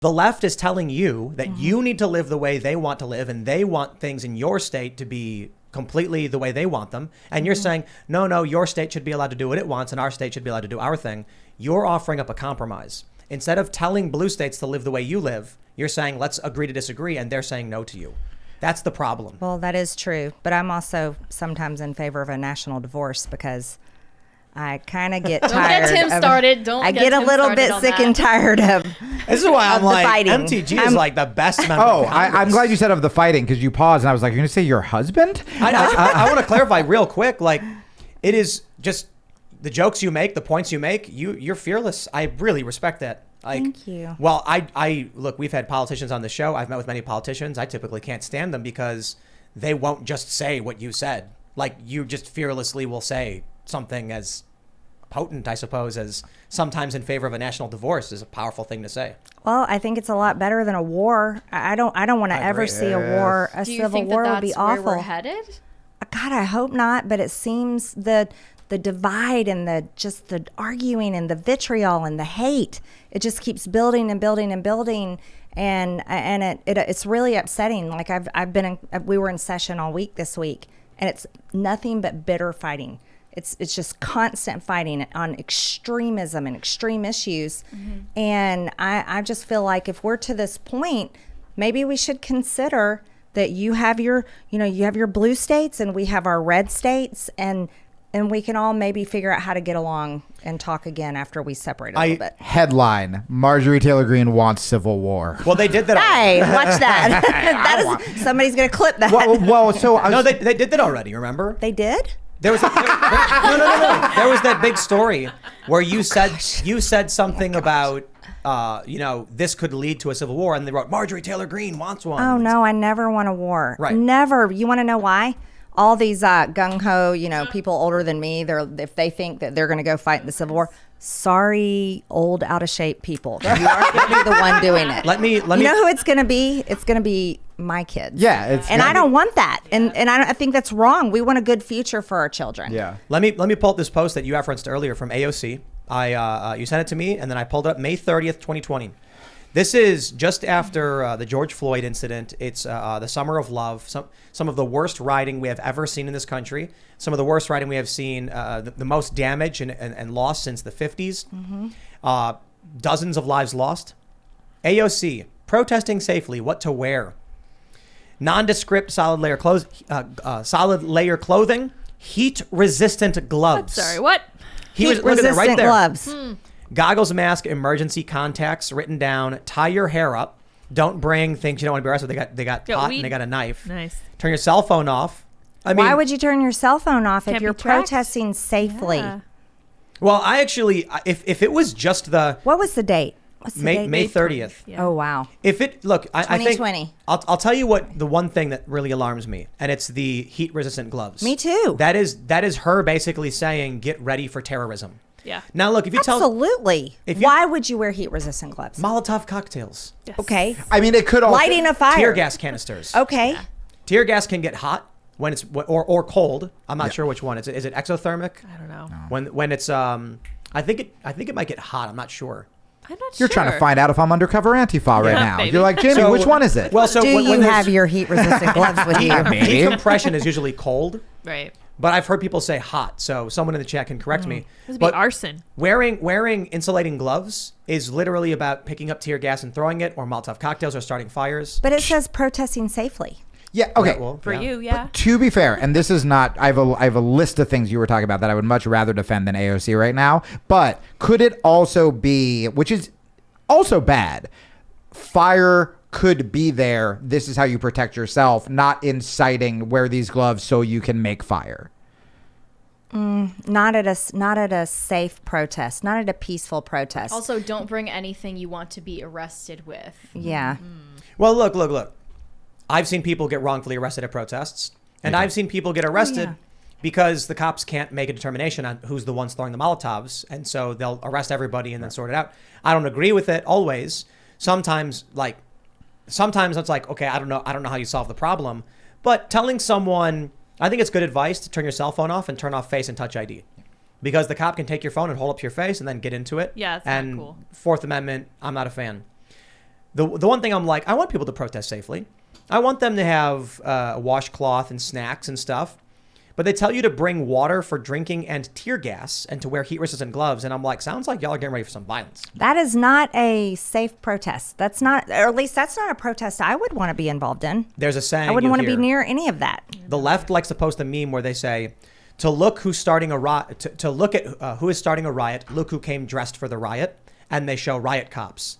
The left is telling you that you need to live the way they want to live, and they want things in your state to be completely the way they want them. And you're saying, no, your state should be allowed to do what it wants, and our state should be allowed to do our thing. You're offering up a compromise. Instead of telling blue states to live the way you live, you're saying, let's agree to disagree, and they're saying no to you. That's the problem. Well, that is true. But I'm also sometimes in favor of a national divorce because I kind of get tired. Don't get Tim started. I get a little bit sick and tired of. This is why I'm like, fighting. MTG is like the best member. Oh, of Congress. I'm glad you said of the fighting because you paused and I was like, you're going to say your husband? I want to clarify real quick. Like, it is just the jokes you make, the points you make. You're fearless. I really respect that. Like, Thank you. Well, I look. We've had politicians on the show. I've met with many politicians. I typically can't stand them because they won't just say what you said. Like, you just fearlessly will say something as potent, I suppose, as sometimes in favor of a national divorce is a powerful thing to say. Well, I think it's a lot better than a war. I don't want to ever see a war. A Do you civil think war that would be that's where awful. we're headed? God, I hope not. But it seems the divide and the arguing and the vitriol and the hate, it just keeps building and building and building. And it's really upsetting. Like we were in session all week this week, and it's nothing but bitter fighting. It's just constant fighting on extremism and extreme issues. And I just feel like if we're to this point, maybe we should consider that you have your blue states and we have our red states, and we can all maybe figure out how to get along and talk again after we separate a little bit. Headline: Marjorie Taylor Greene wants civil war. Well, they did that. Hey, watch that. Somebody's going to clip that. Well, so No, they did that already. Remember? They did? There was no. There was that big story where you said something about this could lead to a civil war, and they wrote Marjorie Taylor Greene wants one. Oh no, I never want a war. Right. Never. You want to know why? All these gung ho, people older than me, if they think that they're going to go fight in the Civil War. Sorry, old, out of shape people. You are going to be the one doing it. Let me. You know who it's going to be? It's going to be my kids. Yeah, I don't want that, and I think that's wrong. We want a good future for our children. Yeah. Let me pull up this post that you referenced earlier from AOC. You sent it to me, and then I pulled it up May 30th, 2020. This is just after the George Floyd incident. It's the summer of love. Some of the worst rioting we have ever seen in this country. Some of the worst rioting we have seen, the most damage and loss since the 50s. Dozens of lives lost. AOC, protesting safely, what to wear. Nondescript solid layer clothing, heat-resistant gloves. Sorry, what? Heat-resistant right there. gloves. Goggles, mask, emergency contacts, written down, tie your hair up. Don't bring things you don't want to be arrested with. They got pot and they got a knife. Nice. Turn your cell phone off. Why would you turn your cell phone off if Can't you're be tracked. protesting safely? Yeah. Well, I actually, if it was just the What was the date? What's the date? May 30th. Yeah. Oh, wow. If it, look, I think 2020. I'll tell you what the one thing that really alarms me, and it's the heat-resistant gloves. Me too. That is her basically saying, get ready for terrorism. Yeah. Now, look, if you Absolutely. If you- Why would you wear heat-resistant gloves? Molotov cocktails, Yes. Okay. I mean, it could also Lighting a fire. tear gas canisters. Okay. Tear gas can get hot when it's or cold. I'm not sure which one. Is it exothermic? I don't know. When it's I think it might get hot. I'm not sure. I'm not You're trying to find out if I'm undercover Antifa right Yeah, now. maybe. You're like, Jamie, which one is it? Well, so Do when you there's- have your heat-resistant gloves with you? decompression is usually cold, Right. but I've heard people say hot. So someone in the chat can correct me. This would be But arson. wearing insulating gloves is literally about picking up tear gas and throwing it, or Molotov cocktails, or starting fires. But it says protesting safely. Yeah, okay. Well, For yeah. you, yeah. To be fair, and this is not, I have a list of things you were talking about that I would much rather defend than AOC right now. But could it also be, which is also bad, fire could be there. This is how you protect yourself, not inciting wear these gloves so you can make fire. Not at a safe protest. Not at a peaceful protest. Also, don't bring anything you want to be arrested with. Yeah. Well, look. I've seen people get wrongfully arrested at protests, and I've seen people get arrested because the cops can't make a determination on who's the ones throwing the Molotovs, and so they'll arrest everybody and then sort it out. I don't agree with it always. Sometimes it's like, okay, I don't know how you solve the problem, but telling someone, I think it's good advice to turn your cell phone off and turn off Face and Touch ID, because the cop can take your phone and hold up to your face and then get into it. Yeah, that's and not cool. Fourth Amendment, I'm not a fan. The one thing I'm like, I want people to protest safely. I want them to have washcloth and snacks and stuff. But they tell you to bring water for drinking and tear gas and to wear heat-resistant gloves. And I'm like, sounds like y'all are getting ready for some violence. That is not a safe protest. That's not, or at least that's not a protest I would want to be involved in. There's a saying I wouldn't you want to be hear. near any of that. The left likes to post a meme where they say, to look who's starting a riot, to look at who is starting a riot, look who came dressed for the riot. And they show riot cops.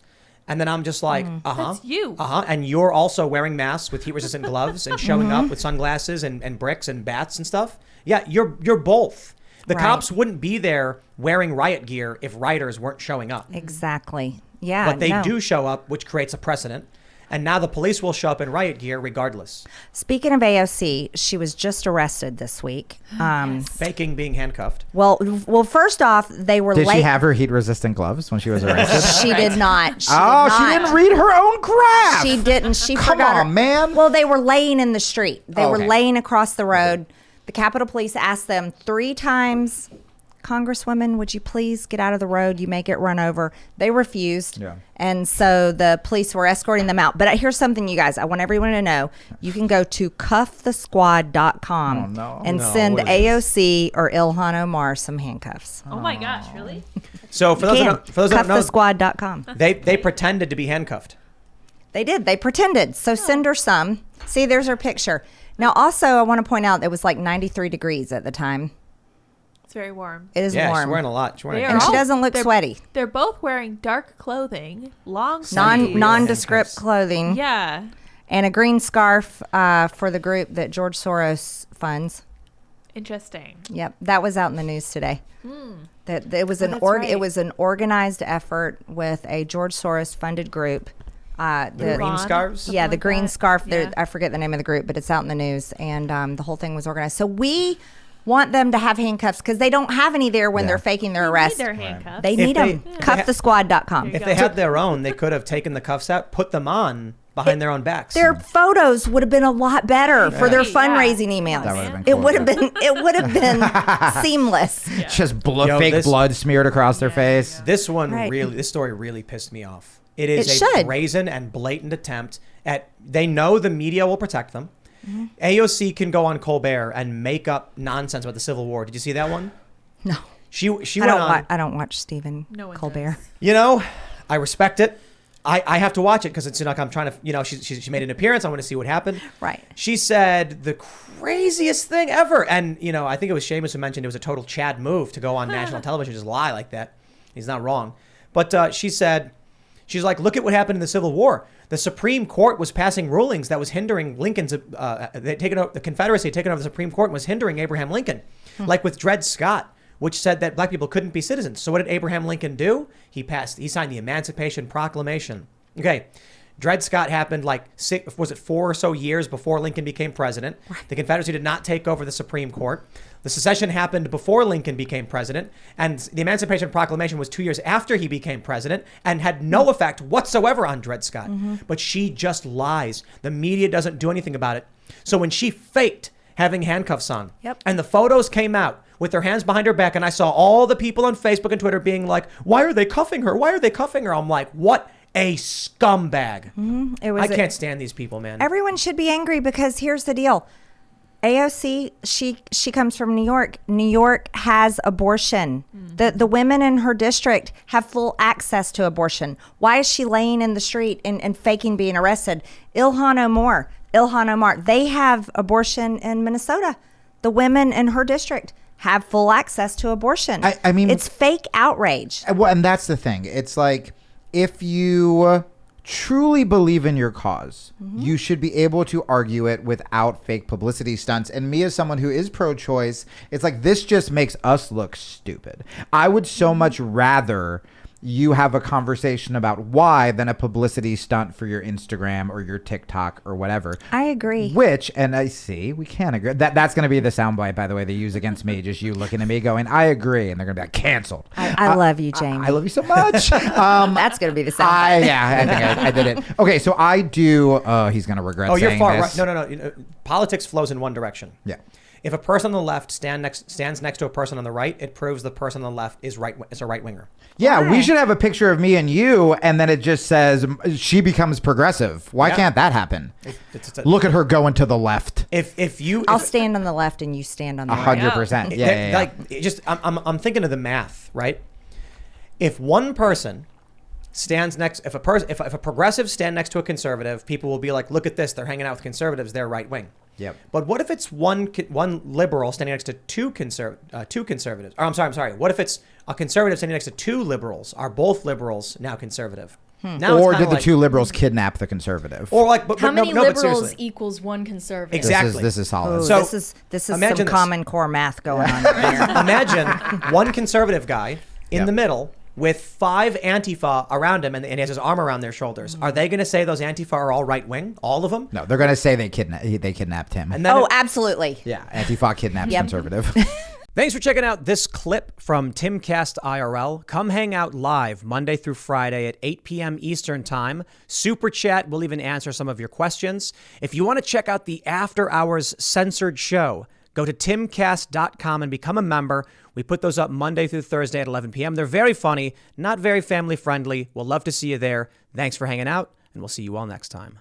And then I'm just like, That's you. And you're also wearing masks with heat-resistant gloves and showing up with sunglasses and bricks and bats and stuff. Yeah, you're both. The Right. cops wouldn't be there wearing riot gear if rioters weren't showing up. Exactly. Yeah. But they no. do show up, which creates a precedent. And now the police will show up in riot gear regardless. Speaking of AOC, she was just arrested this week. Faking being handcuffed. Well, first off, they were Did late. she have her heat-resistant gloves when she was arrested? She did not. She Oh, did not. she didn't read her own crap. She didn't. She Come forgot on, her. man. Well, they were laying in the street. They were Okay. laying across the road. The Capitol Police asked them 3 times, Congresswoman, would you please get out of the road? You may get run over. They refused. Yeah. And so the police were escorting them out. But here's something, you guys. I want everyone to know. You can go to cuffthesquad.com Oh, no. and No, send what is AOC or Ilhan Omar some handcuffs. Oh my gosh, really? So for those that don't know, Cuffthesquad.com. they pretended to be handcuffed. They did. They pretended. So send her some. See, there's her picture. Now, also, I want to point out it was like 93 degrees at the time. It's very warm. It is Yeah, warm. she's wearing a lot. She's wearing They a are And she all- doesn't look they're- sweaty. They're both wearing dark clothing, long sleeves. Nondescript handcuffs. clothing. Yeah. And a green scarf for the group that George Soros funds. Interesting. Yep, that was out in the news today. That it was Oh, an that's right. it was an organized effort with a George Soros funded group. The green Lawn. scarves? Something Yeah, the like green that. scarf. Yeah. I forget the name of the group, but it's out in the news, and the whole thing was organized. So we want them to have handcuffs because they don't have any there when Yeah. they're faking their They arrest. need their handcuffs. They If need they- them. if Cuffthesquad.com. There If you they go. had their own, they could have taken the cuffs out, put them on behind their own backs. Their photos would have been a lot better for their Yeah. fundraising emails. That would have been It cool. would have been. It would have been seamless. Just Yo, fake this- blood smeared across their face. This one Right. this story really pissed me off. It is It a should. brazen and blatant attempt at, they know the media will protect them. Mm-hmm. AOC can go on Colbert and make up nonsense about the Civil War. Did you see that one? No, She I went don't. on, I don't watch Stephen No one Colbert. does. you know, I respect it. I have to watch it because it's like I'm trying to, you know, she made an appearance. I want to see what happened. Right. She said the craziest thing ever. And, you know, I think it was Seamus who mentioned it was a total Chad move to go on national television, just lie like that. He's not wrong. But she said, she's like, look at what happened in the Civil War. The Supreme Court was passing rulings that was hindering Lincoln's, the Confederacy had taken over the Supreme Court and was hindering Abraham Lincoln. Like with Dred Scott, which said that black people couldn't be citizens. So what did Abraham Lincoln do? He signed the Emancipation Proclamation. Okay. Dred Scott happened like 4 or so years before Lincoln became president. The Confederacy did not take over the Supreme Court. The secession happened before Lincoln became president. And the Emancipation Proclamation was 2 years after he became president and had no effect whatsoever on Dred Scott. But she just lies. The media doesn't do anything about it. So when she faked having handcuffs on, Yep. and the photos came out with their hands behind her back, and I saw all the people on Facebook and Twitter being like, why are they cuffing her? Why are they cuffing her? I'm like, what a scumbag. It was. I can't stand these people, man. Everyone should be angry because here's the deal. AOC, she comes from New York. New York has abortion. The women in her district have full access to abortion. Why is she laying in the street and faking being arrested? Ilhan Omar, they have abortion in Minnesota. The women in her district have full access to abortion. I mean- it's fake outrage. Well, and that's the thing. It's like, if you truly believe in your cause, you should be able to argue it without fake publicity stunts. And me, as someone who is pro-choice, it's like, this just makes us look stupid. I would so much rather you have a conversation about why than a publicity stunt for your Instagram or your TikTok or whatever. I agree. Which, and I see, we can agree. That's going to be the soundbite, by the way, they use against me. Just you looking at me going, I agree. And they're going to be like, canceled. I love you, Jamie. I love you so much. That's going to be the sound. I think I did it. Okay, so I do. Oh, he's going to regret Oh, saying you're far this. right. No. You know, politics flows in one direction. Yeah. If a person on the left stands next to a person on the right, it proves the person on the left is a right winger. Yeah, Why? we should have a picture of me and you, and then it just says she becomes progressive. Why Yeah. can't that happen? It's Look at her going to the left. I'll stand on the left and you stand on the right. 100%. Yeah. Like it just I'm thinking of the math, right? If one person stands next, if a progressive stand next to a conservative, people will be like, look at this, they're hanging out with conservatives, they're right wing. Yep. But what if it's one liberal standing next to two conservatives? Or I'm sorry. What if it's a conservative standing next to two liberals? Are both liberals now conservative? Now Or it's did kinda the two liberals kidnap the conservative? Or like, but How no, many but liberals seriously. equals one conservative? Exactly. This is solid. Ooh, So, this is imagine some this. Common Core math going on here. Imagine one conservative guy in Yep. the middle with 5 Antifa around him, and he has his arm around their shoulders. Are they going to say those Antifa are all right wing? All of them? No, they're going to say they kidnapped him. And then Oh, absolutely. yeah, Antifa kidnaps Yep. conservative. Thanks for checking out this clip from Timcast IRL. Come hang out live Monday through Friday at 8 p.m. Eastern Time. Super Chat will even answer some of your questions. If you want to check out the After Hours Censored Show, go to timcast.com and become a member. We put those up Monday through Thursday at 11 p.m. They're very funny, not very family friendly. We'll love to see you there. Thanks for hanging out, and we'll see you all next time.